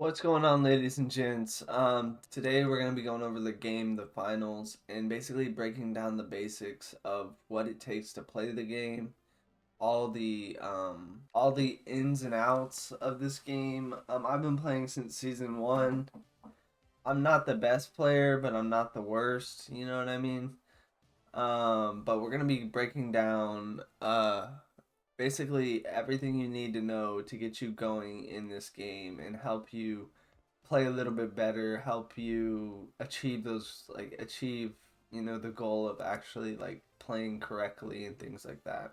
What's going on, ladies and gents? Today we're gonna be going over the game, the finals, and basically breaking down the basics of what it takes to play the game, all the ins and outs of this game. I've been playing since season one. I'm not the best player, but I'm not the worst. You know what I mean? But we're gonna be breaking down basically everything you need to know to get you going in this game and help you play a little bit better, help you achieve the goal of actually like playing correctly and things like that.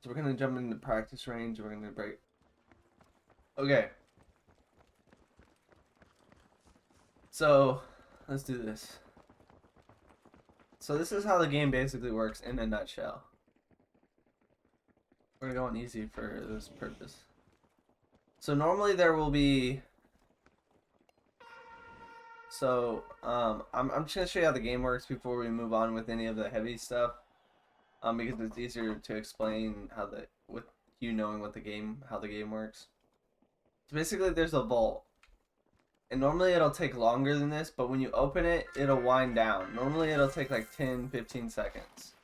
So we're gonna jump into practice range. We're gonna break. Okay, so let's do this. So this is how the game basically works in a nutshell. We're gonna go on easy for this purpose. So normally there will be. I'm just gonna show you how the game works before we move on with any of the heavy stuff. Because it's easier to explain with you knowing how the game works. So basically, there's a vault, and normally it'll take longer than this, but when you open it, it'll wind down. Normally it'll take like 10, 15 seconds,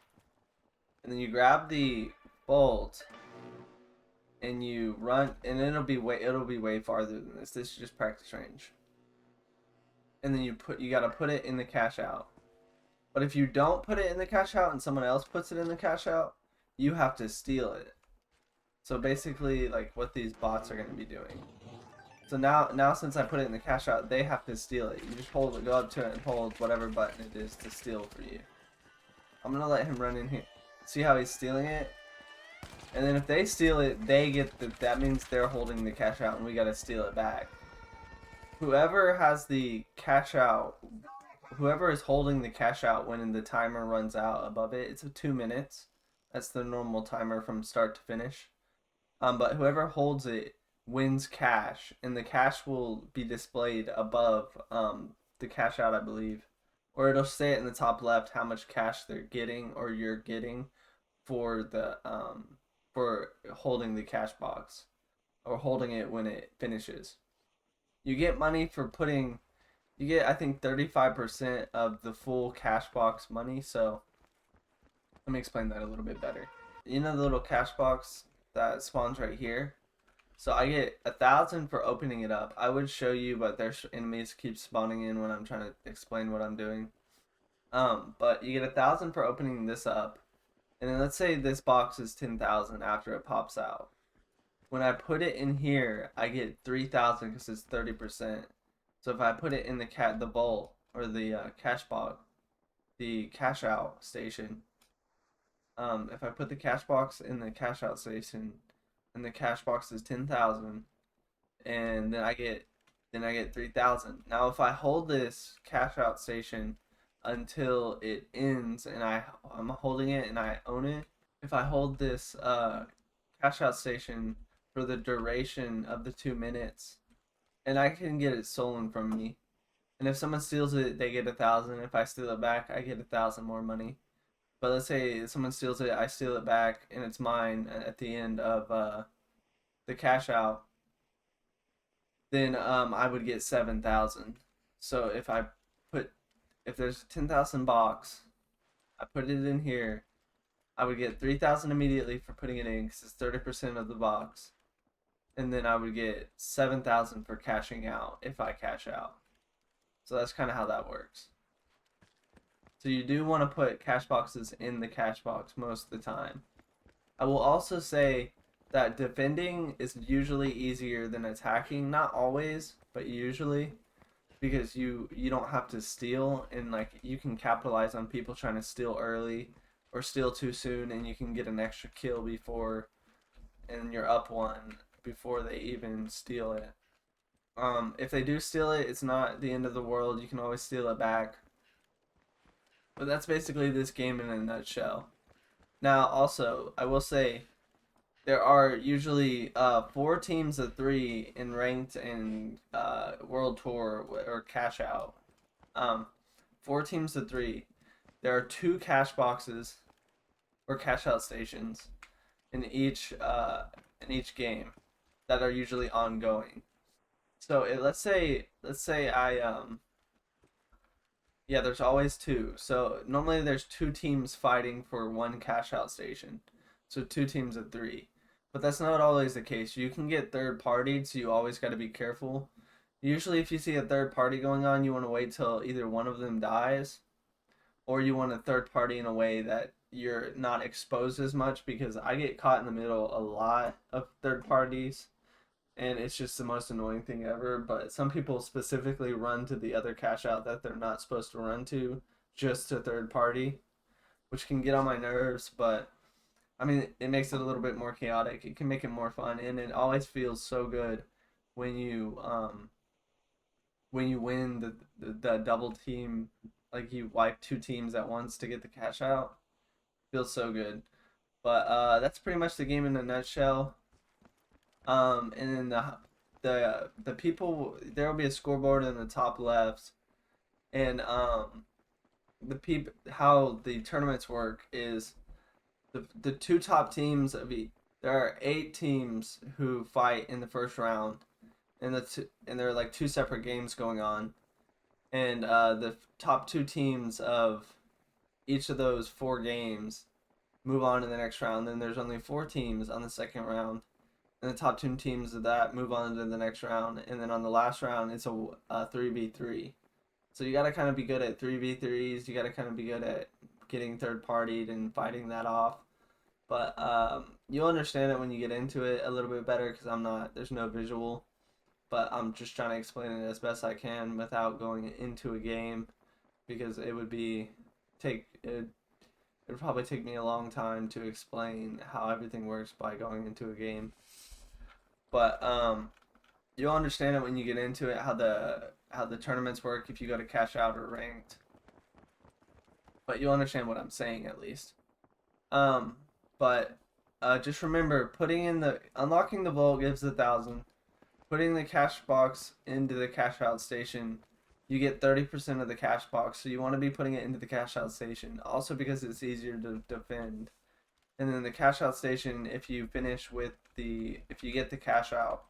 and then you grab the bolt and you run, and it'll be way farther than this. This is just practice range, and then you gotta put it in the cash out. But if you don't put it in the cash out and someone else puts it in the cash out, you have to steal it. So basically, like what these bots are going to be doing. So now since I put it in the cash out, they have to steal it. You just go up to it and hold whatever button it is to steal for you. I'm going to let him run in here. See how he's stealing it? And then if they steal it, that means they're holding the cash out and we got to steal it back. Whoever has the cash out, whoever is holding the cash out when the timer runs out above it, it's 2 minutes. That's the normal timer from start to finish. But whoever holds it wins cash, and the cash will be displayed above the cash out, I believe, or it'll say it in the top left how much cash they're getting or you're getting for the for holding the cash box or holding it when it finishes. You get money for putting. You get I think 35% of the full cash box money. So let me explain that a little bit better. You know the little cash box that spawns right here. So I get 1,000 for opening it up. I would show you, but there's enemies keep spawning in when I'm trying to explain what I'm doing. But you get 1,000 for opening this up, and then let's say this box is 10,000 after it pops out. When I put it in here, I get 3,000 because it's 30%. So if I put it in the vault or the cash box, the cash out station, if I put the cash box in the cash out station, and the cash box is 10,000, and then I get 3,000. Now if I hold this cash out station until it ends, and I'm holding it and I own it, if I hold this cash out station for the duration of the 2 minutes, and I can get it stolen from me. And if someone steals it, they get 1,000. If I steal it back, I get 1,000 more money. But let's say someone steals it, I steal it back, and it's mine at the end of the cash out. Then I would get 7,000. So if there's 10,000 box, I put it in here. I would get 3,000 immediately for putting it in because it's 30% of the box, and then I would get 7,000 for cashing out if I cash out. So that's kind of how that works. So you do want to put cash boxes in the cash box most of the time. I will also say that defending is usually easier than attacking. Not always, but usually, because you don't have to steal, and like you can capitalize on people trying to steal early or steal too soon, and you can get an extra kill and you're up one before they even steal it. If they do steal it, it's not the end of the world. You can always steal it back. But that's basically this game in a nutshell. Now, also, I will say there are usually 4 teams of 3 in ranked and World Tour or cash out. 4 teams of 3. There are 2 cash boxes or cash out stations in each game that are usually ongoing. So let's say I yeah, there's always two. So normally there's two teams fighting for one cash out station. So two teams of three. But that's not always the case. You can get third partied, so you always got to be careful. Usually if you see a third party going on, you want to wait till either one of them dies or you want a third party in a way that you're not exposed as much because I get caught in the middle a lot of third parties and it's just the most annoying thing ever. But some people specifically run to the other cash out that they're not supposed to run to, just to third party, which can get on my nerves. But I mean, it makes it a little bit more chaotic. It can make it more fun, and it always feels so good when you win the double team, like you wipe two teams at once to get the cash out. Feels so good. But that's pretty much the game in a nutshell. And then the people, there will be a scoreboard in the top left, and the people, how the tournaments work is the two top teams of each. There are 8 teams who fight in the first round, and and there are like two separate games going on, and the top two teams of each of those 4 games move on to the next round. Then there's only 4 teams on the second round, and the top 2 teams of that move on to the next round. And then on the last round, it's a 3v3. So you got to kind of be good at 3v3s. You got to kind of be good at getting third partied and fighting that off. But you'll understand it when you get into it a little bit better because I'm not, there's no visual. But I'm just trying to explain it as best I can without going into a game because it would be, it would probably take me a long time to explain how everything works by going into a game. But you'll understand it when you get into it how the tournaments work if you go to cash out or ranked. But you'll understand what I'm saying at least. Um, but just remember, putting in the unlocking the vault gives 1,000. Putting the cash box into the cash out station, you get 30% of the cash box. So you want to be putting it into the cash out station, also because it's easier to defend. And then the cash out station, if you finish with if you get the cash out,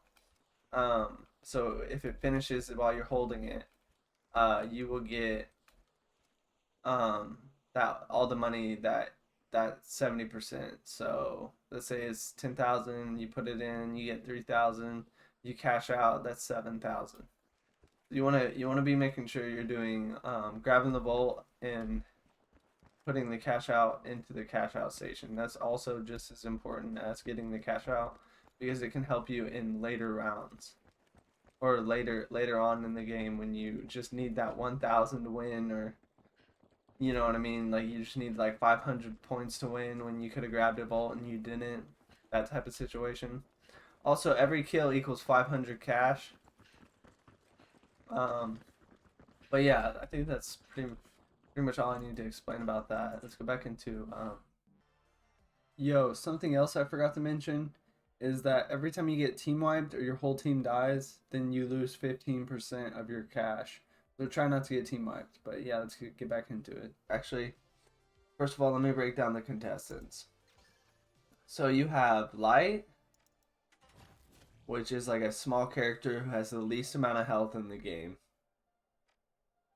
so if it finishes while you're holding it, you will get that all the money that 70%. So let's say it's 10,000, you put it in, you get 3,000, you cash out, that's 7,000. You wanna be making sure you're doing grabbing the vault and putting the cash out into the cash out station. That's also just as important as getting the cash out because it can help you in later rounds or later on in the game when you just need that 1,000 to win, or you know what I mean, like you just need like 500 points to win when you could have grabbed a vault and you didn't. That type of situation. Also, every kill equals 500 cash. Um, but yeah, I think that's pretty much all I need to explain about that. Let's go back into yo, something else I forgot to mention is that every time you get team wiped or your whole team dies, then you lose 15% of your cash. So try not to get team wiped. But yeah, let's get back into it. Actually, first of all, let me break down the contestants. So you have Light, which is like a small character who has the least amount of health in the game.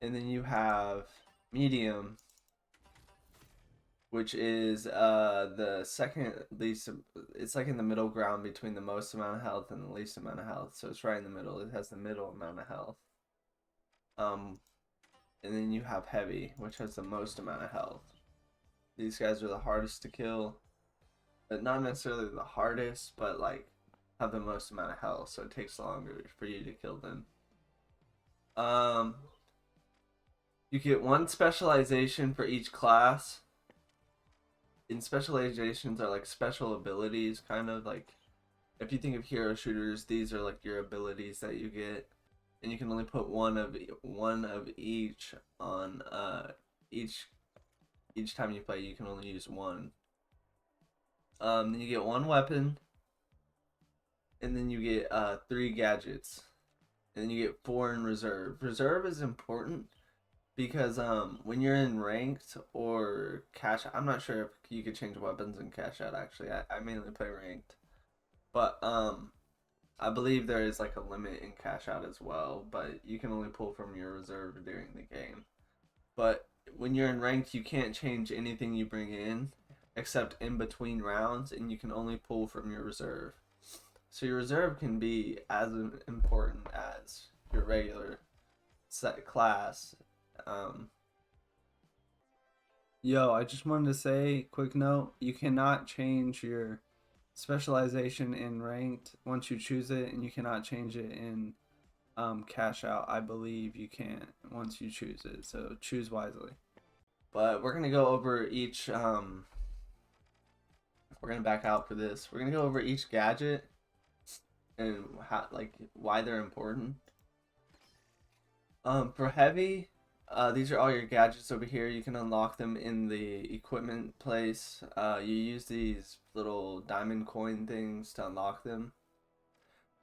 And then you have Medium, which is the second least. It's like in the middle ground between the most amount of health and the least amount of health. So it's right in the middle. It has the middle amount of health. Um, and then you have Heavy, which has the most amount of health. These guys are the hardest to kill, but not necessarily the hardest, but like have the most amount of health, so it takes longer for you to kill them. You get one specialization for each class. And specializations are like special abilities, kind of like if you think of hero shooters, these are like your abilities that you get, and you can only put one of each on each time you play. You can only use one. Then you get one weapon, and then you get 3 gadgets, and then you get 4 in reserve. Reserve is important because when you're in ranked or cash, I'm not sure if you could change weapons in cash out. Actually, I mainly play ranked, but I believe there is like a limit in cash out as well, but you can only pull from your reserve during the game. But when you're in ranked, you can't change anything you bring in except in between rounds, and you can only pull from your reserve. So your reserve can be as important as your regular set class. Um, Yo, I just wanted to say, quick note, you cannot change your specialization in ranked once you choose it, and you cannot change it in cash out. I believe you can't once you choose it, so choose wisely. But we're gonna go over each. We're gonna back out for this. We're gonna go over each gadget and how, like, why they're important. For heavy, these are all your gadgets over here. You can unlock them in the equipment place. You use these little diamond coin things to unlock them.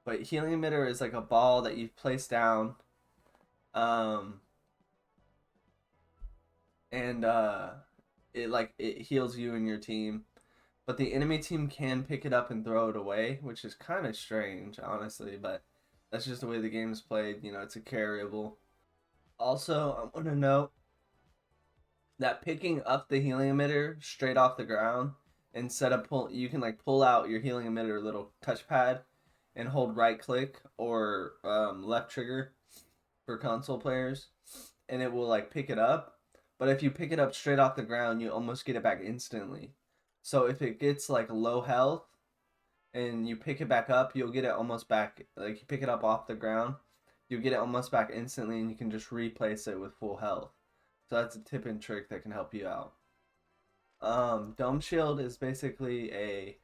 But healing emitter is like a ball that you place down, um, and it heals you and your team. But the enemy team can pick it up and throw it away, which is kind of strange, honestly. But that's just the way the game is played. You know, it's a carryable. Also, I want to note that picking up the healing emitter straight off the ground instead of you can like pull out your healing emitter little touchpad and hold right click or left trigger for console players, and it will like pick it up. But if you pick it up straight off the ground, you almost get it back instantly. So if it gets like low health and you pick it back up, you'll get it almost back. Like you pick it up off the ground, you get it almost back instantly, and you can just replace it with full health. So that's a tip and trick that can help you out. Dome shield is basically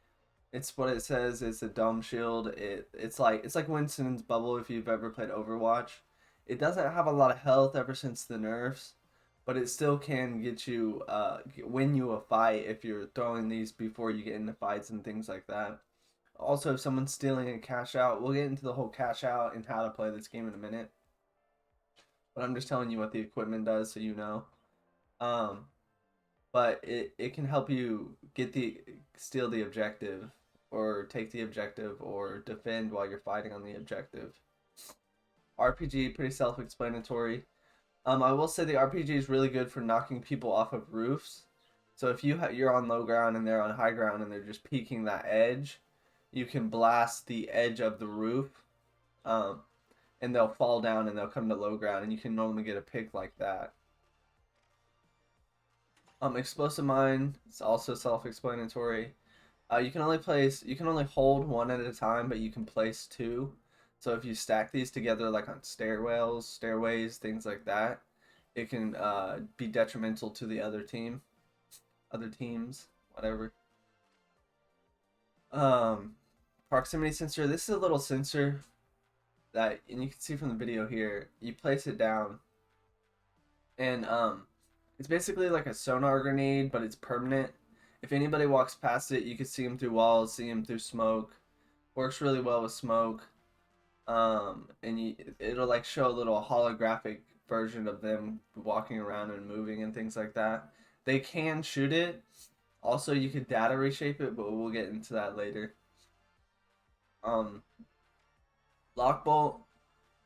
it's what it says. It's a dome shield. It's like Winston's bubble if you've ever played Overwatch. It doesn't have a lot of health ever since the nerfs, but it still can get you win you a fight if you're throwing these before you get into fights and things like that. Also, if someone's stealing a cash out, we'll get into the whole cash out and how to play this game in a minute. But I'm just telling you what the equipment does so you know. Um, but it can help you steal the objective or take the objective or defend while you're fighting on the objective. RPG, pretty self-explanatory. I will say the RPG is really good for knocking people off of roofs. So if you're on low ground and they're on high ground and they're just peeking that edge, you can blast the edge of the roof, um, and they'll fall down and they'll come to low ground, and you can normally get a pick like that. Explosive mine is also self-explanatory. You can only hold one at a time, but you can place two. So if you stack these together, like on stairways, things like that, it can be detrimental to the other teams, whatever. Um, Proximity sensor. This is a little sensor that, and you can see from the video here. You place it down, and it's basically like a sonar grenade, but it's permanent. If anybody walks past it, you can see them through walls, see them through smoke. Works really well with smoke. It'll like show a little holographic version of them walking around and moving and things like that. They can shoot it. Also, you could data reshape it, but we'll get into that later. Um, Lock bolt.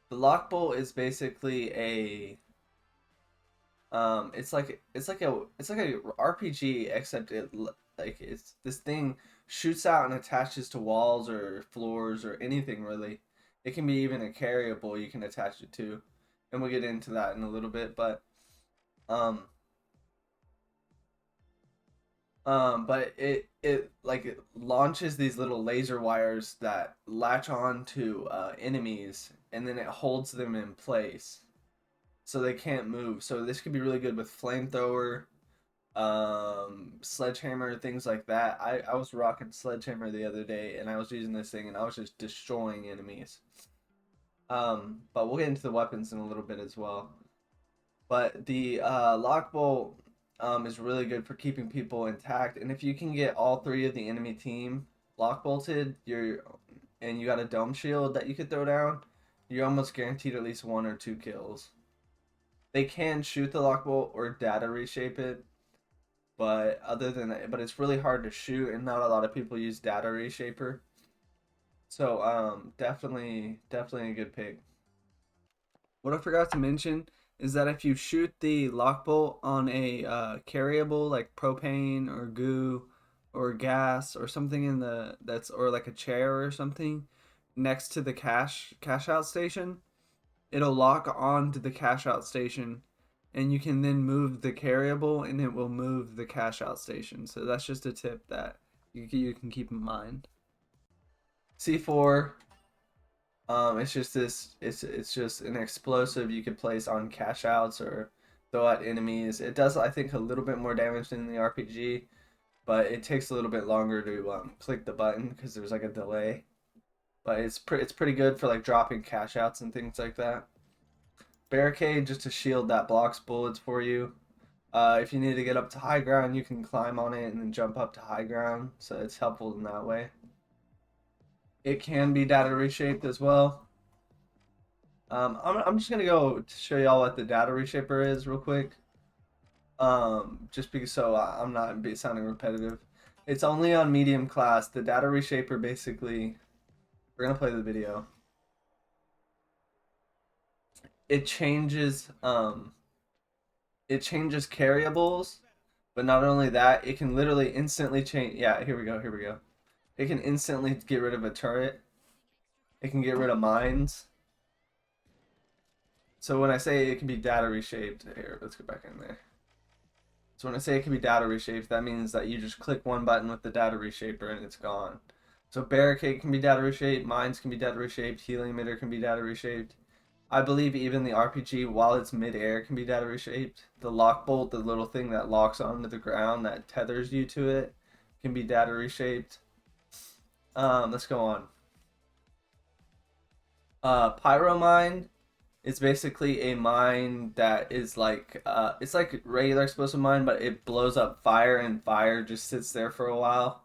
The lock bolt is basically a it's like a RPG, except it's this thing shoots out and attaches to walls or floors or anything really. It can be even a carryable you can attach it to, and we'll get into that in a little bit. Um but it launches these little laser wires that latch on to enemies, and then it holds them in place so they can't move. So this could be really good with flamethrower, sledgehammer, things like that. I was rocking sledgehammer the other day, and I was using this thing, and I was just destroying enemies. But we'll get into the weapons in a little bit as well. But the lock bolt is really good for keeping people intact, and if you can get all three of the enemy team lock bolted, and you got a dome shield that you could throw down, you're almost guaranteed at least 1 or 2 kills. They can shoot the lock bolt or data reshape it, but it's really hard to shoot, and not a lot of people use data reshaper. So definitely a good pick. What I forgot to mention is that if you shoot the lock bolt on a carryable like propane or goo or gas or something in the that's or like a chair or something next to the cash out station, it'll lock on to the cash out station, and you can then move the carryable and it will move the cash out station. So that's just a tip that you can keep in mind. C4, it's just this. It's just an explosive you could place on cash outs or throw at enemies. It does, I think, a little bit more damage than the RPG, but it takes a little bit longer to click the button because there's like a delay. But it's pretty good for like dropping cash outs and things like that. Barricade, just a shield that blocks bullets for you. If you need to get up to high ground, you can climb on it and then jump up to high ground, so it's helpful in that way. It can be data reshaped as well. I'm just gonna go show y'all what the data reshaper is real quick. Just because so I'm not sounding repetitive. It's only on medium class. The data reshaper basically, we're gonna play the video. It changes carriables, but not only that, it can literally instantly change. Yeah, here we go. Here we go. It can instantly get rid of a turret. It can get rid of mines. So when I say it can be data reshaped, here, let's go back in there. So when I say it can be data reshaped, that means that you just click one button with the data reshaper and it's gone. So barricade can be data reshaped, mines can be data reshaped, healing emitter can be data reshaped. I believe even the RPG, while it's midair, can be data reshaped. The lock bolt, the little thing that locks onto the ground that tethers you to it, can be data reshaped. Let's go on. Pyro mine is basically a mine that is like it's like regular explosive mine, but it blows up fire and fire just sits there for a while.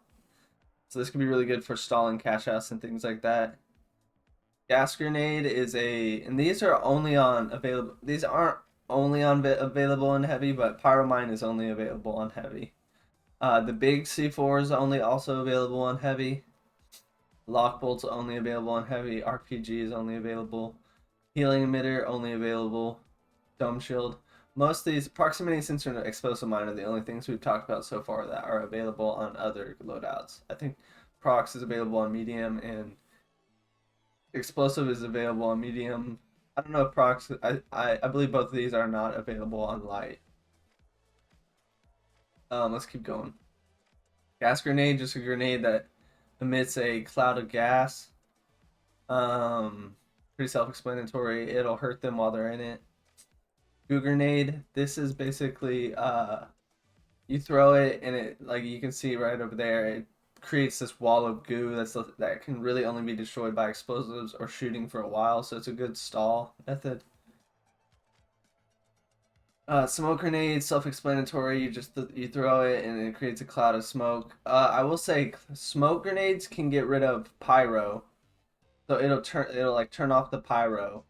So this can be really good for stalling cash outs and things like that. Gas grenade is and these are only on available. These aren't only on available on heavy, but pyromine is only available on heavy. The big C4 is only also available on heavy. Lockbolt's only available on heavy. RPG is only available. Healing emitter only available. Dome shield. Most of these proximity sensor and explosive mine are the only things we've talked about so far that are available on other loadouts. I think prox is available on medium and explosive is available on medium. I don't know if procs. I believe both of these are not available on light. Let's keep going. Gas grenade, just a grenade that emits a cloud of gas. Pretty self-explanatory. It'll hurt them while they're in it. Goo grenade. This is basically you throw it and it, like you can see right over there, it creates this wall of goo that can really only be destroyed by explosives or shooting for a while, so it's a good stall method. Smoke grenade, self-explanatory. You throw it and it creates a cloud of smoke. I will say smoke grenades can get rid of pyro, so it'll like turn off the pyro,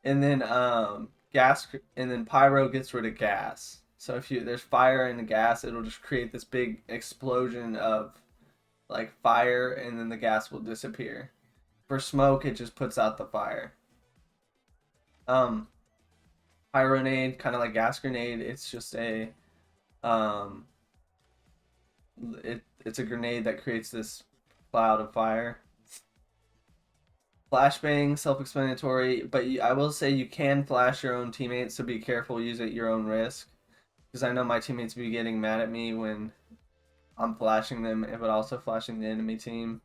and then gas, and then pyro gets rid of gas. So if there's fire in the gas, it'll just create this big explosion of like fire, and then the gas will disappear. For smoke, it just puts out the fire. Um, Pyronade, kind of like gas grenade. It's just um, it's a grenade that creates this cloud of fire. Flashbang, self-explanatory, but I will say you can flash your own teammates, so be careful. Use it at your own risk, because I know my teammates be getting mad at me when I'm flashing them, but also flashing the enemy team.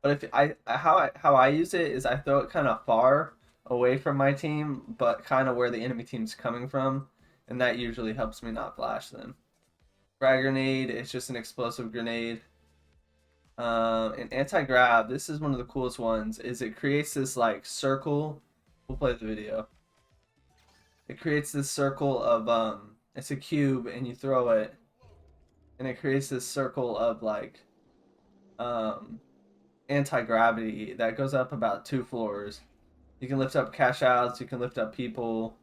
But if how I use it is I throw it kind of far away from my team, but kind of where the enemy team's coming from, and that usually helps me not flash them. Frag grenade, it's just an explosive grenade. And anti-grab, this is one of the coolest ones, is it creates this like circle. We'll play the video. It creates this circle of it's a cube and you throw it and it creates this circle of like anti-gravity that goes up about 2 floors. You can lift up cash outs, you can lift up people.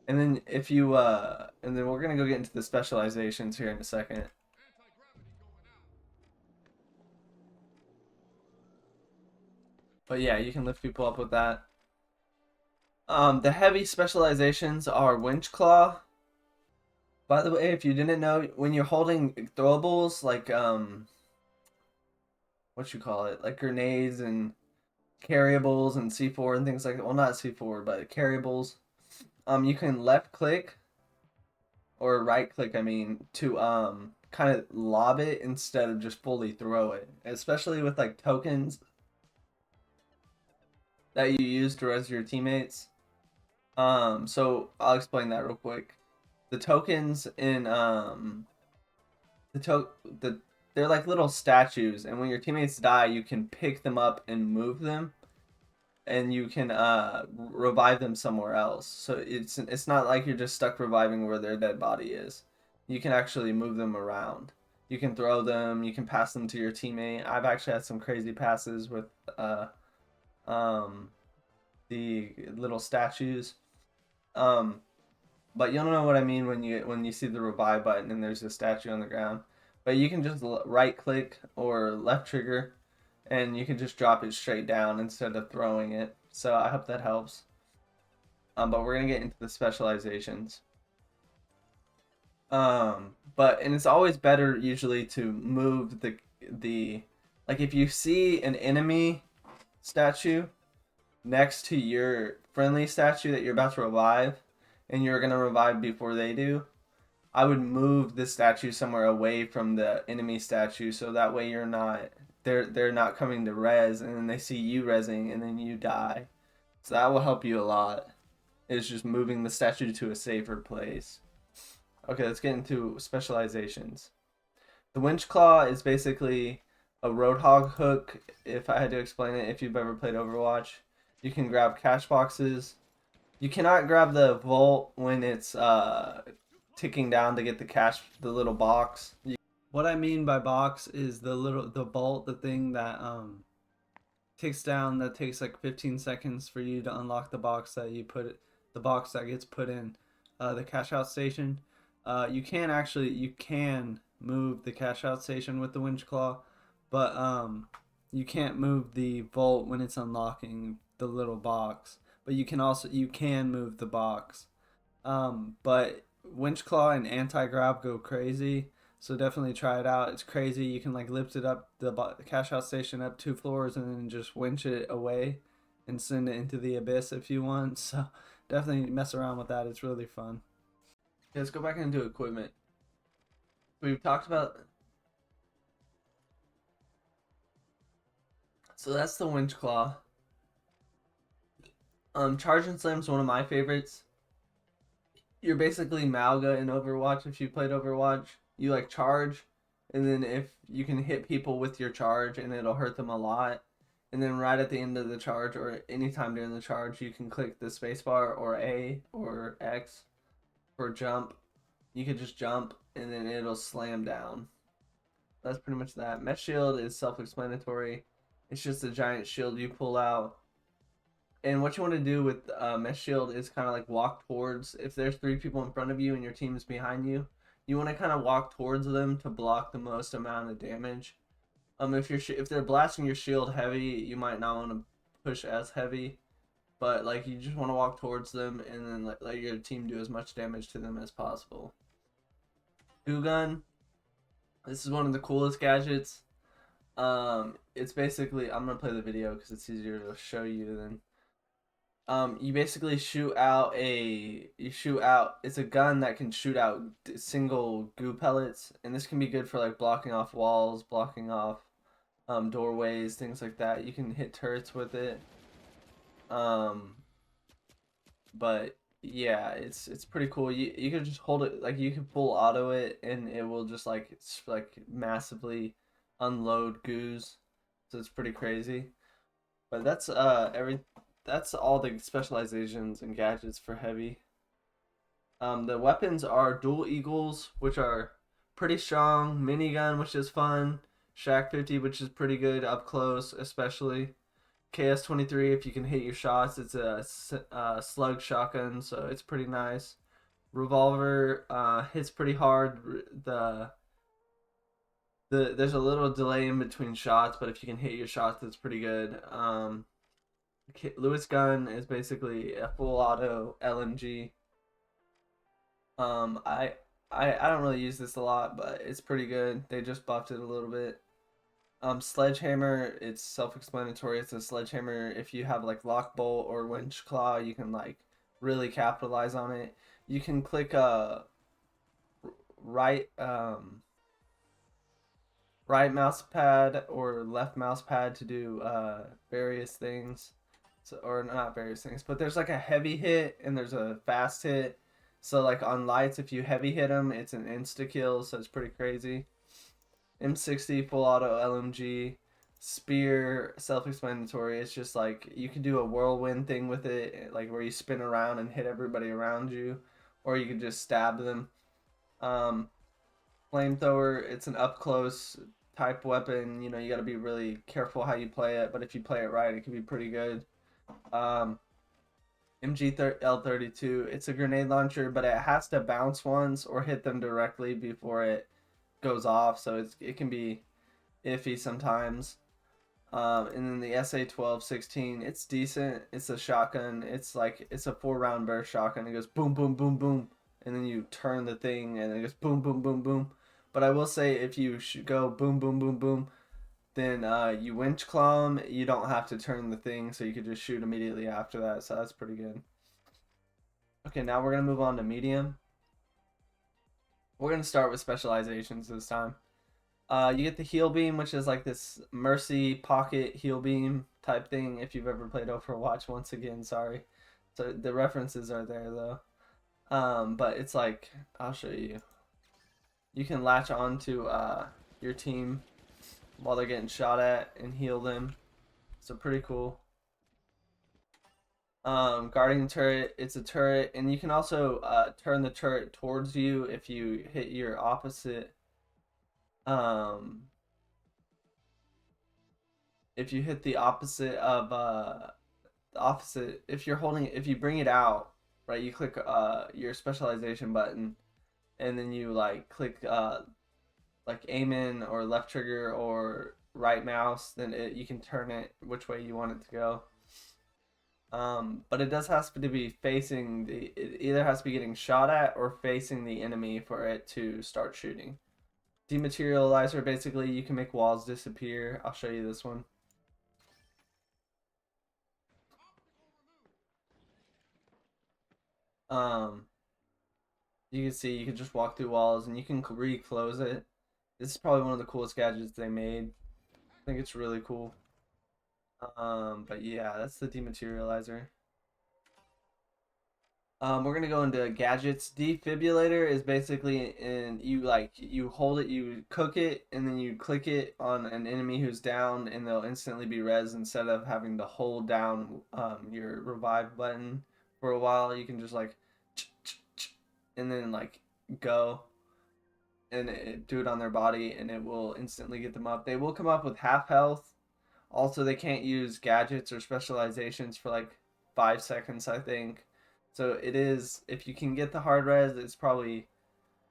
And then if you and then we're gonna go get into the specializations here in a second. But yeah, you can lift people up with that. The heavy specializations are winch claw. By the way, if you didn't know, when you're holding throwables like what you call it, like grenades and carriables and C4 and things like that. Well, not C4, but carriables. You can left click or right click, I mean, to kind of lob it instead of just fully throw it. Especially with like tokens that you use to res your teammates. So I'll explain that real quick. The tokens in the they're like little statues, and when your teammates die, you can pick them up and move them, and you can revive them somewhere else. So it's not like you're just stuck reviving where their dead body is. You can actually move them around. You can throw them. You can pass them to your teammate. I've actually had some crazy passes with um, the little statues. But you'll know what I mean when you see the revive button and there's a statue on the ground. But you can just right click or left trigger, and you can just drop it straight down instead of throwing it. So I hope that helps. But we're gonna get into the specializations. But and it's always better usually to move the like if you see an enemy statue next to your friendly statue that you're about to revive, and you're gonna revive before they do, I would move the statue somewhere away from the enemy statue so that way you're not they're not coming to res and then they see you resing and then you die. So that will help you a lot. It's just moving the statue to a safer place. Okay, let's get into specializations. The winch claw is basically a roadhog hook, if I had to explain it, if you've ever played Overwatch. You can grab cash boxes. You cannot grab the vault when it's ticking down to get the cash, the little box. What I mean by box is the vault, the thing that ticks down, that takes like 15 seconds for you to unlock the box that the box that gets put in the cash out station. You can move the cash out station with the winch claw, but you can't move the vault when it's unlocking the little box. But you can move the box. But winch claw and anti grab go crazy, so definitely try it out. It's crazy. You can like lift it up the cash out station up 2 floors and then just winch it away and send it into the abyss if you want. So definitely mess around with that. It's really fun. Okay, let's go back into equipment. We've talked about. So that's the winch claw. Charge and Slam's one of my favorites. You're basically Malga in Overwatch. If you played Overwatch, you like charge, and then if you can hit people with your charge, and it'll hurt them a lot. And then right at the end of the charge, or anytime during the charge, you can click the spacebar or A or X for jump. You can just jump, and then it'll slam down. That's pretty much that. Mesh shield is self-explanatory. It's just a giant shield you pull out. And what you want to do with mesh shield is kind of like walk towards. If there's 3 people in front of you and your team is behind you, you want to kind of walk towards them to block the most amount of damage. If they're blasting your shield heavy, you might not want to push as heavy, but like you just want to walk towards them and then let your team do as much damage to them as possible. Goo gun. This is one of the coolest gadgets. It's basically, I'm gonna play the video because it's easier to show you than. You basically it's a gun that can shoot out single goo pellets, and this can be good for like blocking off walls, blocking off doorways, things like that. You can hit turrets with it. But yeah, it's pretty cool. You can just hold it, like you can full auto it, and it will just like massively unload goos. So it's pretty crazy. But that's that's all the specializations and gadgets for heavy. The weapons are dual eagles, which are pretty strong. Minigun, which is fun. Shack 50, which is pretty good up close, especially. KS-23, if you can hit your shots, it's a slug shotgun, so it's pretty nice. Revolver hits pretty hard. There's a little delay in between shots, but if you can hit your shots, that's pretty good. Lewis gun is basically a full auto LMG. Um, I I don't really use this a lot, but it's pretty good. They just buffed it a little bit. Sledgehammer, it's self-explanatory. It's a sledgehammer. If you have like lock bolt or winch claw, you can like really capitalize on it. You can click right right mouse pad or left mouse pad to do various things. So, or not various things, but there's like a heavy hit and there's a fast hit. So like on lights, if you heavy hit them, it's an insta kill. So it's pretty crazy. M60 full auto LMG. Spear, self-explanatory. It's just like you can do a whirlwind thing with it, like where you spin around and hit everybody around you, or you can just stab them. Um, Flamethrower, it's an up close type weapon. You know, you got to be really careful how you play it, but if you play it right, it can be pretty good. Um, L32, it's a grenade launcher, but it has to bounce once or hit them directly before it goes off, so it can be iffy sometimes. And then the SA-12-16, it's decent. It's a shotgun. It's a 4 round burst shotgun. It goes boom, boom, boom, boom, and then you turn the thing, and it goes boom, boom, boom, boom. But I will say, if you go boom, boom, boom, boom, then you winch claw 'em. You don't have to turn the thing, so you could just shoot immediately after that. So that's pretty good. Okay, now we're gonna move on to medium. We're gonna start with specializations this time. You get the heal beam, which is like this mercy pocket heal beam type thing. If you've ever played Overwatch, once again, sorry. So the references are there though. But it's like, I'll show you. You can latch on to your team while they're getting shot at and heal them. So pretty cool. Guarding turret, it's a turret, and you can also turn the turret towards you if you hit your opposite. Um, if you hit the opposite of the opposite, if you're holding it, if you bring it out, right, you click your specialization button, and then you like click like aim in or left trigger or right mouse, then you can turn it which way you want it to go. But it does have to be facing it either has to be getting shot at or facing the enemy for it to start shooting. Dematerializer, basically you can make walls disappear. I'll show you this one. Um, you can see you can just walk through walls and you can re-close it. This is probably one of the coolest gadgets they made. I think it's really cool. But yeah, that's the dematerializer. We're gonna go into gadgets. Defibrillator is basically, and you hold it, you cook it, and then you click it on an enemy who's down, and they'll instantly be res instead of having to hold down your revive button for a while. You can just like, and then like go and do it on their body, and it will instantly get them up. They will come up with half health. Also, they can't use gadgets or specializations for like 5 seconds, I think. So it is, if you can get the hard res, it's probably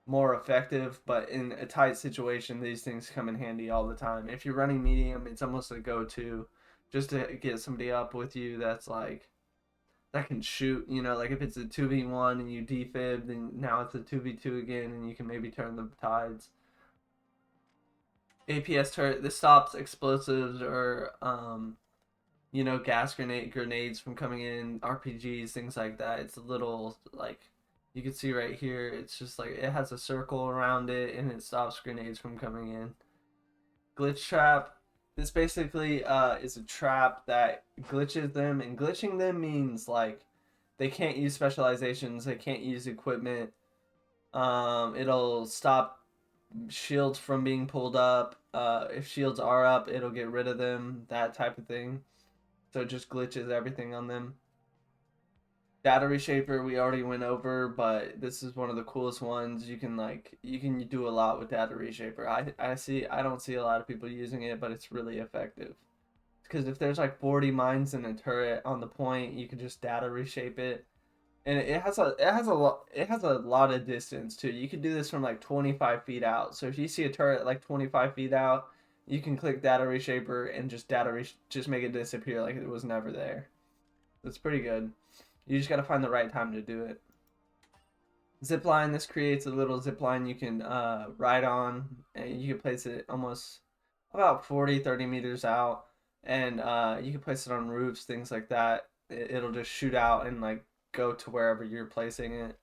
more effective, but in a tight situation, these things come in handy all the time. If you're running medium, it's almost a go-to just to get somebody up with you that's like, that can shoot, you know, like if it's a 2v1 and you defib, then now it's a 2v2 again and you can maybe turn the tides. APS turret, this stops explosives or you know, gas grenades from coming in, RPGs, things like that. It's a little like you can see right here. It's just like it has a circle around it, and it stops grenades from coming in. Glitch trap. This basically is a trap that glitches them, and glitching them means like they can't use specializations, they can't use equipment. It'll stop shields from being pulled up. If shields are up, it'll get rid of them. That type of thing. So it just glitches everything on them. Data reshaper we already went over, but this is one of the coolest ones. You can do a lot with data reshaper. I don't see a lot of people using it, but it's really effective. Because if there's like 40 mines in a turret on the point, you can just data reshape it. And it has a lot of distance too. You can do this from like 25 feet out. So if you see a turret like 25 feet out, you can click data reshaper and just just make it disappear like it was never there. It's pretty good. You just gotta find the right time to do it. Zip line. This creates a little zip line you can ride on, and you can place it almost about 40-30 meters out, and you can place it on roofs, things like that. It'll just shoot out and like go to wherever you're placing it.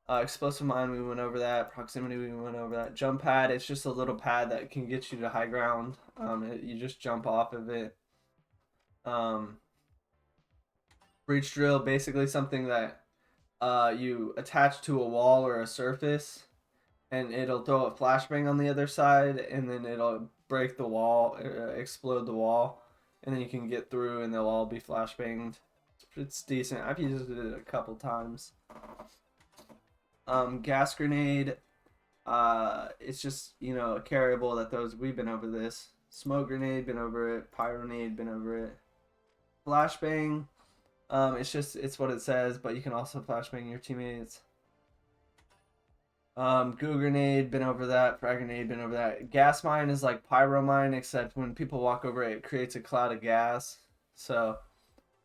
Explosive mine, we went over that. Proximity, we went over that. Jump pad, it's just a little pad that can get you to high ground. You just jump off of it. Um, breach drill, basically something that you attach to a wall or a surface, and it'll throw a flashbang on the other side, and then it'll break the wall, explode the wall, and then you can get through, and they'll all be flashbanged. It's decent. I've used it a couple times. Gas grenade. It's just, you know, a carryable that throws. We've been over this. Smoke grenade, been over it. Pyro grenade, been over it. Flashbang. It's what it says, but you can also flashbang your teammates. Goo grenade, been over that. Frag grenade, been over that. Gas mine is like pyro mine, except when people walk over it, it creates a cloud of gas. So,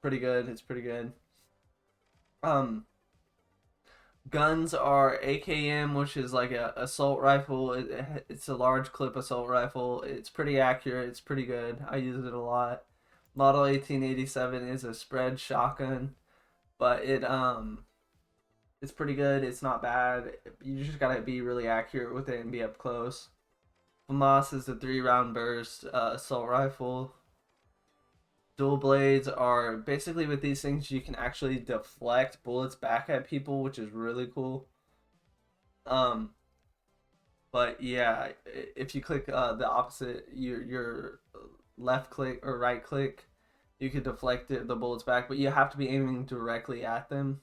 pretty good. It's pretty good. Guns are AKM, which is like a assault rifle. It's a large clip assault rifle. It's pretty accurate. It's pretty good. I use it a lot. Model 1887 is a spread shotgun, but it's pretty good. It's not bad. You just gotta be really accurate with it and be up close. FAMAS is a 3-round burst assault rifle. Dual blades are basically, with these things you can actually deflect bullets back at people, which is really cool. But yeah, if you click the opposite, your left click or right click, you could deflect the bullets back, but you have to be aiming directly at them.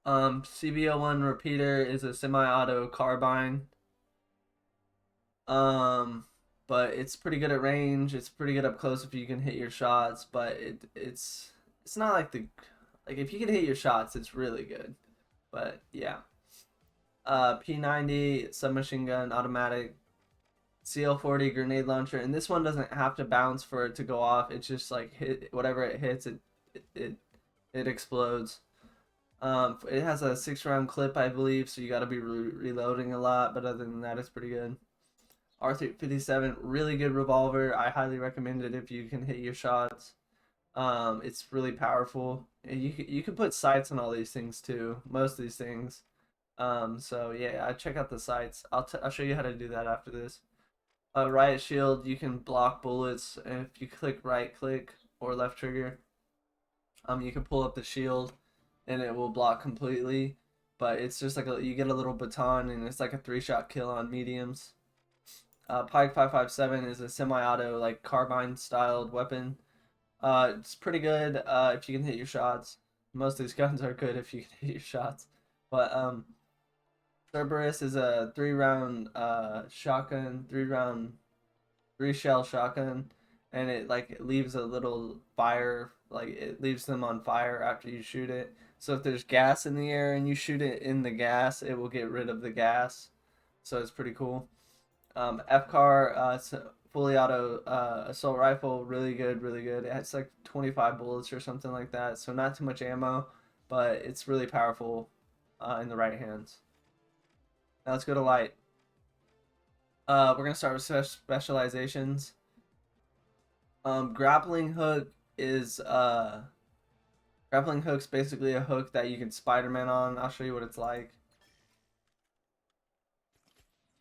CBO1 repeater is a semi-auto carbine. But it's pretty good at range. It's pretty good up close if you can hit your shots. But it's not like if you can hit your shots, it's really good. But yeah. P90 submachine gun automatic. CL40 grenade launcher, and this one doesn't have to bounce for it to go off. It's just like hit whatever it hits, it explodes. It has a 6-round clip, I believe, so you got to be reloading a lot. But other than that, it's pretty good. R357, really good revolver. I highly recommend it if you can hit your shots. It's really powerful. And you can put sights on all these things too. Most of these things. So yeah, I check out the sights. I'll show you how to do that after this. Riot shield, you can block bullets if you click right click or left trigger. You can pull up the shield, and it will block completely. But it's just like you get a little baton, and it's like a 3-shot kill on mediums. Pike 557 is a semi-auto, like carbine styled weapon. It's pretty good if you can hit your shots. Most of these guns are good if you can hit your shots. But Cerberus is a 3-round shotgun, 3-shell shotgun, and it leaves a little fire, like it leaves them on fire after you shoot it. So if there's gas in the air and you shoot it in the gas, it will get rid of the gas. So it's pretty cool. FCAR, fully auto assault rifle, really good, really good. It has like 25 bullets or something like that, so not too much ammo, but it's really powerful in the right hands. Now let's go to light. We're gonna start with specializations. Grappling hook is grappling hook's basically a hook that you can Spider-Man on. I'll show you what it's like.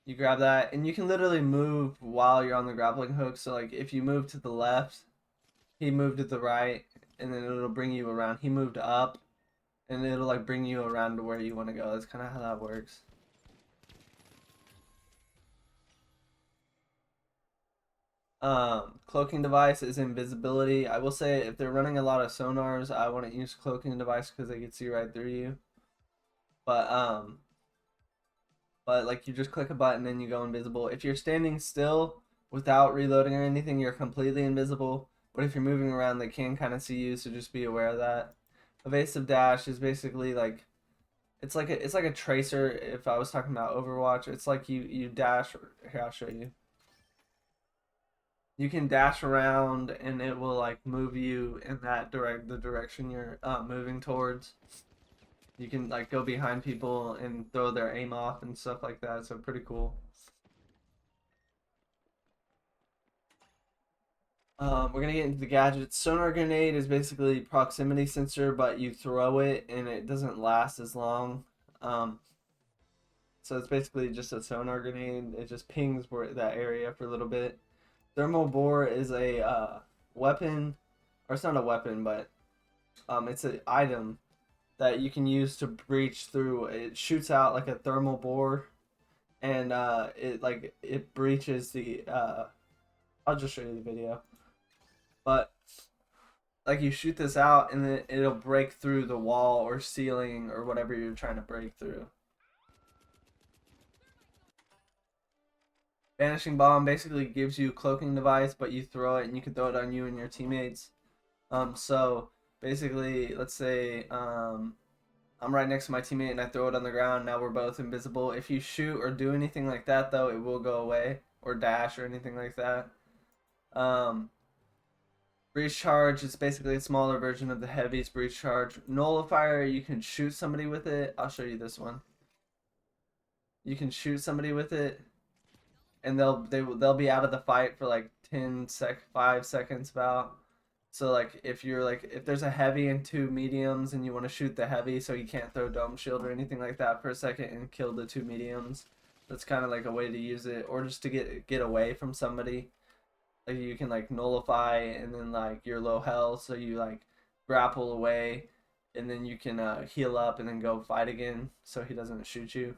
You grab that, and you can literally move while you're on the grappling hook. So like if you move to the left, he moved to the right, and then it'll bring you around. He moved up, and it'll like bring you around to where you want to go. That's kind of how that works. Cloaking device is invisibility. I will say if they're running a lot of sonars, I wouldn't use cloaking device because they can see right through you. But like you just click a button and you go invisible. If you're standing still without reloading or anything, you're completely invisible. But if you're moving around, they can kind of see you, so just be aware of that. Evasive dash is basically like it's like a tracer. If I was talking about Overwatch, it's like you dash. Here, I'll show you. You can dash around and it will like move you in the direction you're moving towards. You can like go behind people and throw their aim off and stuff like that. So pretty cool. We're gonna get into the gadgets. Sonar grenade is basically proximity sensor, but you throw it and it doesn't last as long. Um, so it's basically just a sonar grenade. It just pings that area for a little bit. Thermal bore is a weapon, or it's not a weapon, but it's an item that you can use to breach through. It shoots out like a thermal bore, and it breaches the. I'll just show you the video, but like you shoot this out, and then it'll break through the wall or ceiling or whatever you're trying to break through. Vanishing bomb basically gives you a cloaking device, but you throw it and you can throw it on you and your teammates. So basically, let's say I'm right next to my teammate and I throw it on the ground. Now we're both invisible. If you shoot or do anything like that, though, it will go away, or dash or anything like that. Breach charge is basically a smaller version of the heavy's breach charge. Nullifier, you can shoot somebody with it. I'll show you this one. You can shoot somebody with it, and they'll be out of the fight for like 5 seconds about. So like if there's a heavy and two mediums and you want to shoot the heavy so you can't throw dome shield or anything like that for a second and kill the two mediums, that's kind of like a way to use it, or just to get away from somebody. Like you can like nullify and then like you're low health, so you like grapple away and then you can heal up and then go fight again so he doesn't shoot you.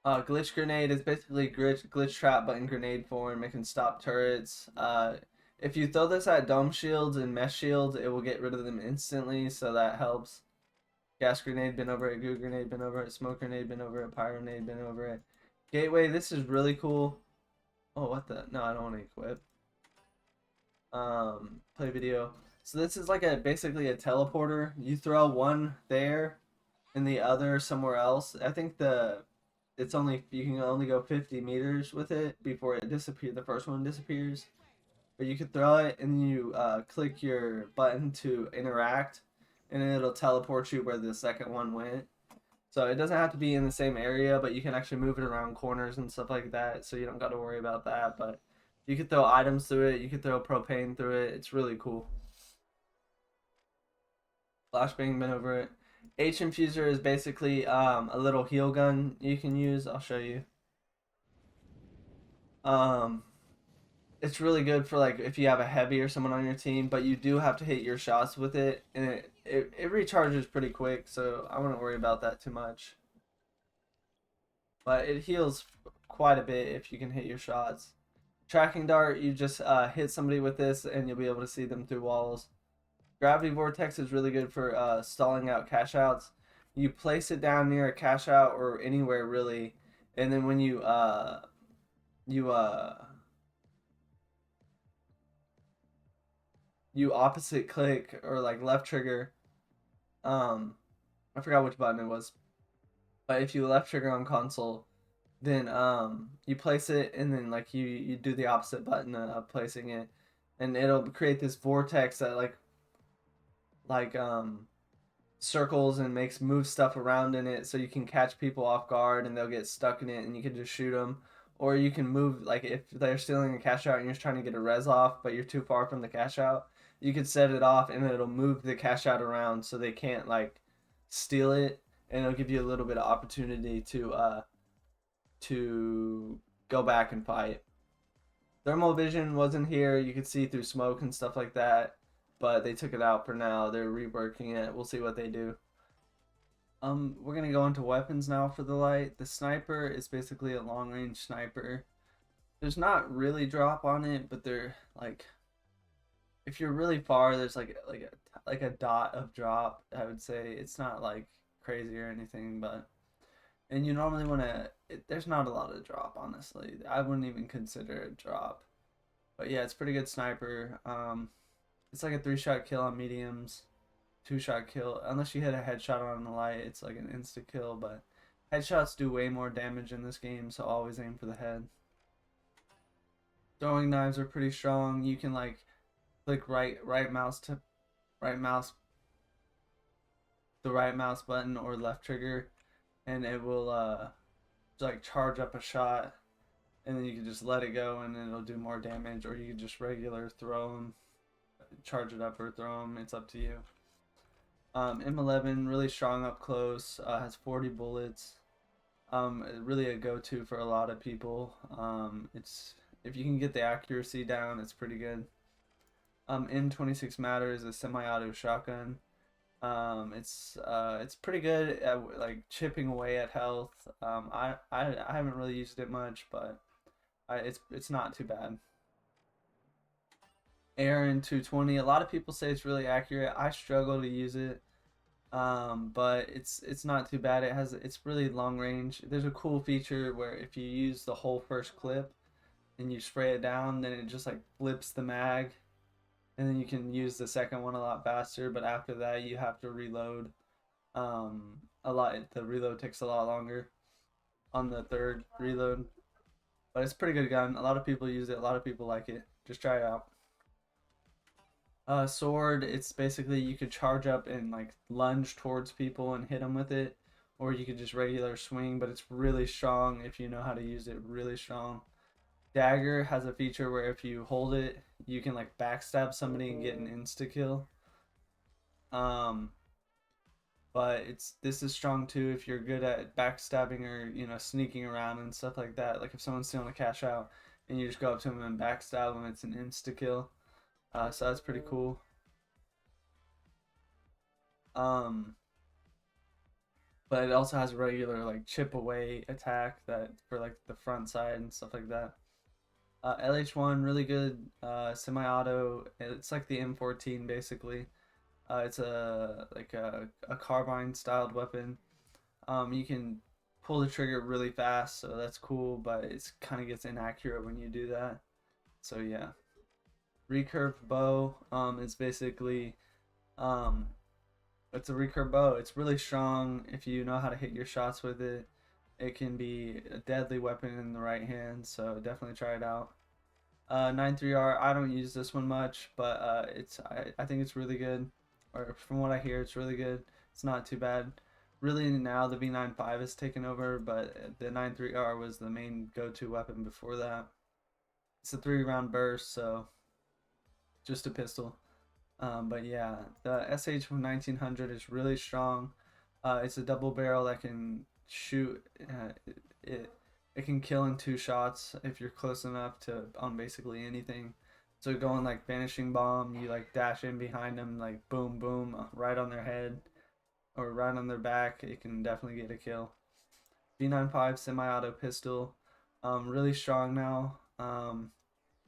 Glitch grenade is basically glitch trap but in grenade form. It can stop turrets. If you throw this at dome shields and mesh shields, it will get rid of them instantly, so that helps. Gas grenade, been over it. Goo grenade, been over it. Smoke grenade, been over it. Pyro grenade, been over it. Gateway, this is really cool. Oh, what the? No, I don't want to equip. Play video. So this is like basically a teleporter. You throw one there and the other somewhere else. I think you can only go 50 meters with it before it disappears. The first one disappears, but you can throw it and you click your button to interact, and then it'll teleport you where the second one went. So it doesn't have to be in the same area, but you can actually move it around corners and stuff like that, so you don't got to worry about that. But you can throw items through it. You can throw propane through it. It's really cool. Flashbang, been over it. H infuser is basically a little heal gun you can use. I'll show you. Um, it's really good for like if you have a heavy or someone on your team, but you do have to hit your shots with it, and it recharges pretty quick, so I wouldn't worry about that too much. But it heals quite a bit if you can hit your shots. Tracking dart, you just hit somebody with this, and you'll be able to see them through walls. Gravity vortex is really good for stalling out cash outs. You place it down near a cash out or anywhere really, and then when you opposite click or like left trigger, I forgot which button it was, but if you left trigger on console, then you place it and then like you do the opposite button of placing it, and it'll create this vortex that like circles and move stuff around in it, so you can catch people off guard and they'll get stuck in it and you can just shoot them. Or you can move, like if they're stealing a cash out and you're just trying to get a res off but you're too far from the cash out, you could set it off and it'll move the cash out around so they can't like steal it, and it'll give you a little bit of opportunity to go back and fight. Thermal vision wasn't here. You could see through smoke and stuff like that, but they took it out for now. They're reworking it. We'll see what they do. We're gonna go into weapons now for the light. The sniper is basically a long range sniper. There's not really drop on it, but they're like, if you're really far, there's like a dot of drop. I would say it's not like crazy or anything, but and you normally want to. There's not a lot of drop, honestly. I wouldn't even consider it drop, but yeah, it's pretty good sniper. It's like a 3-shot kill on mediums, 2-shot kill. Unless you hit a headshot on the light, it's like an insta kill. But headshots do way more damage in this game, so always aim for the head. Throwing knives are pretty strong. You can like click right mouse to right mouse the right mouse button or left trigger, and it will like charge up a shot, and then you can just let it go, and then it'll do more damage. Or you can just regular throw them, charge it up or throw them. It's up to you. M11 really strong up close. Has 40 bullets. Really a go-to for a lot of people. It's if you can get the accuracy down, it's pretty good. M26 Matter is a semi-auto shotgun. It's pretty good at like chipping away at health. I haven't really used it much, but it's not too bad. Aaron 220. A lot of people say it's really accurate. I struggle to use it, but it's not too bad. It's really long range. There's a cool feature where if you use the whole first clip and you spray it down, then it just like flips the mag, and then you can use the second one a lot faster. But after that, you have to reload. A lot. The reload takes a lot longer on the third reload, but it's a pretty good gun. A lot of people use it. A lot of people like it. Just try it out. Sword, it's basically you could charge up and like lunge towards people and hit them with it, or you could just regular swing, but it's really strong if you know how to use it. Really strong. Dagger has a feature where if you hold it, you can like backstab somebody and get an insta kill. Um, but this is strong too if you're good at backstabbing or sneaking around and stuff like that. Like if someone's stealing a cash out and you just go up to them and backstab them, it's an insta kill. So that's pretty cool. Um, but it also has a regular like chip away attack that for like the front side and stuff like that. LH1 really good semi-auto. It's like the M14 basically. It's a carbine styled weapon. You can pull the trigger really fast, so that's cool, but it's kind of gets inaccurate when you do that. So yeah. Recurve bow is basically um, it's a recurve bow. It's really strong if you know how to hit your shots with it. It can be a deadly weapon in the right hand, so definitely try it out. 93R, I don't use this one much, but I think it's really good. Or from what I hear, it's really good. It's not too bad. Really now the V95 has taken over, but the 93R was the main go-to weapon before that. It's a 3-round burst, so just a pistol. But yeah, the SH 1900 is really strong. It's a double barrel that can shoot. It can kill in 2 shots if you're close enough to on basically anything. So going like vanishing bomb, you like dash in behind them, like boom boom, right on their head or right on their back. It can definitely get a kill. V95 semi-auto pistol, really strong now.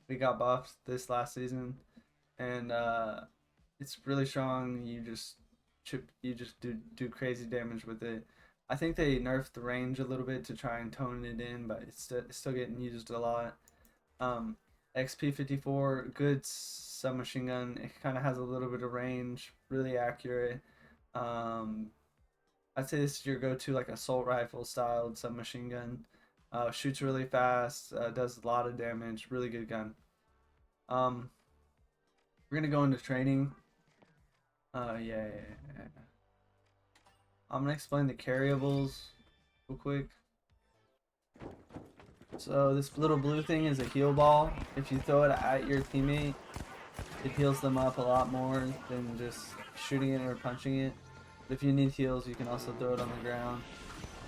We got buffed this last season, and it's really strong. You just do crazy damage with it. I think they nerfed the range a little bit to try and tone it in, but it's still getting used a lot. XP54, good submachine gun. It kind of has a little bit of range, really accurate. I'd say this is your go-to like assault rifle styled submachine gun. Shoots really fast, does a lot of damage, really good gun. We're gonna go into training. Yeah. I'm gonna explain the carriables real quick. So this little blue thing is a heal ball. If you throw it at your teammate, it heals them up a lot more than just shooting it or punching it. But if you need heals, you can also throw it on the ground.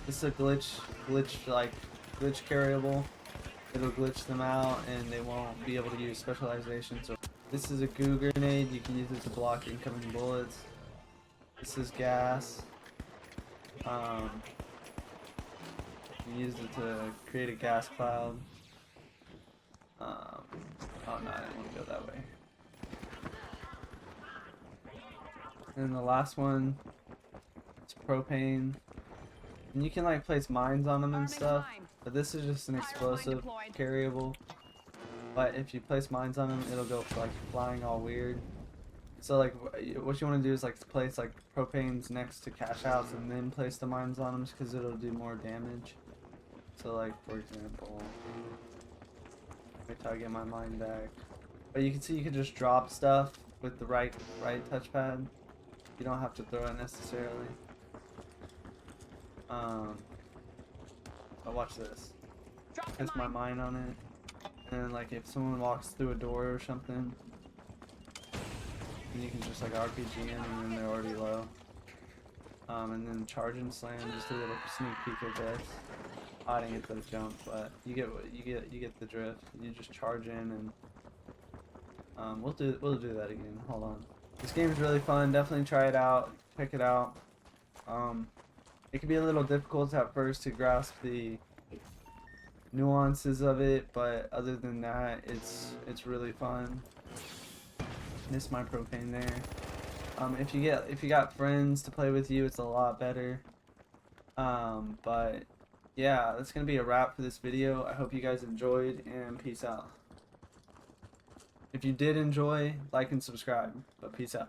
This is a glitch carryable. It'll glitch them out and they won't be able to use specialization. So this is a goo grenade. You can use it to block incoming bullets. This is gas. You use it to create a gas cloud. Oh no, I didn't want to go that way. And the last one, it's propane. And you can like place mines on them and stuff, but this is just an explosive carryable. But if you place mines on them, it'll go like flying all weird. So like what you want to do is like place like propanes next to cash outs and then place the mines on them because it'll do more damage. So like for example, Wait till I get my mind back. But you can see you can just drop stuff with the right touchpad. You don't have to throw it necessarily. But watch this. Puts my mind on it. And like if someone walks through a door or something, then you can just like RPG in and then they're already low. And then charge and slam, just a little sneak peek of this. I didn't get the jump, but you get the drift. You just charge in and we'll do that again. Hold on. This game is really fun. Definitely try it out. Check it out. It can be a little difficult at first to grasp the nuances of it, but other than that, it's really fun. Miss my propane there. If you got friends to play with you, it's a lot better. But yeah, that's gonna be a wrap for this video. I hope you guys enjoyed, and peace out. If you did enjoy, like and subscribe, but peace out.